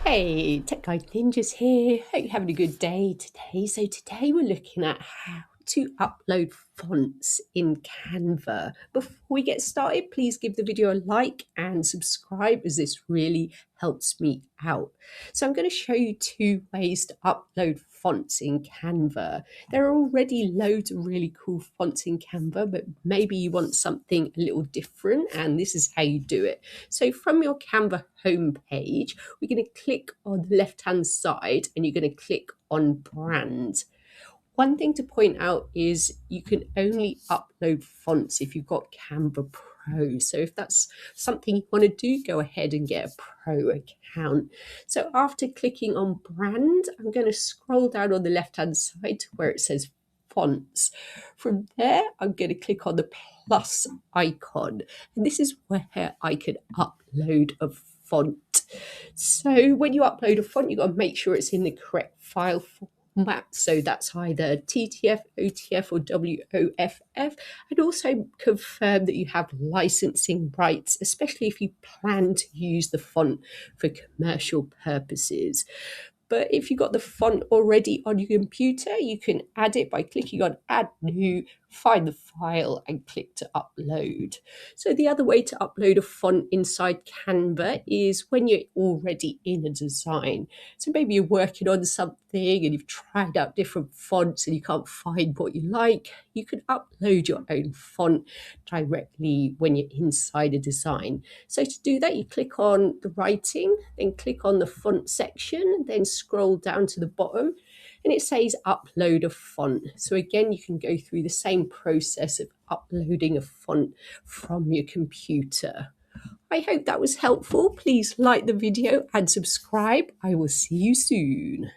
Hey, Tech Guide Ninjas here. Hope you're having a good day today. So today we're looking at how to upload fonts in Canva. Before we get started, please give the video a like and subscribe as this really helps me out. So I'm going to show you two ways to upload fonts in Canva. There are already loads of really cool fonts in Canva, but maybe you want something a little different, and this is how you do it. So from your Canva homepage, we're going to click on the left-hand side and you're going to click on brand. One thing to point out is you can only upload fonts if you've got Canva Pro. So if that's something you want to do, go ahead and get a Pro account. So after clicking on brand, I'm going to scroll down on the left-hand side to where it says fonts. From there, I'm going to click on the plus icon. And this is where I can upload a font. So when you upload a font, you've got to make sure it's in the correct file format. So that's either TTF, OTF, or WOFF. And also confirm that you have licensing rights, especially if you plan to use the font for commercial purposes. But if you've got the font already on your computer, you can add it by clicking on Add New, find the file, and click to upload. So the other way to upload a font inside Canva is when you're already in a design. So maybe you're working on something and you've tried out different fonts and you can't find what you like. You can upload your own font directly when you're inside a design. So to do that, you click on the writing, then click on the font section, then scroll down to the bottom, and it says upload a font. So again, you can go through the same process of uploading a font from your computer. I hope that was helpful. Please like the video and subscribe. I will see you soon.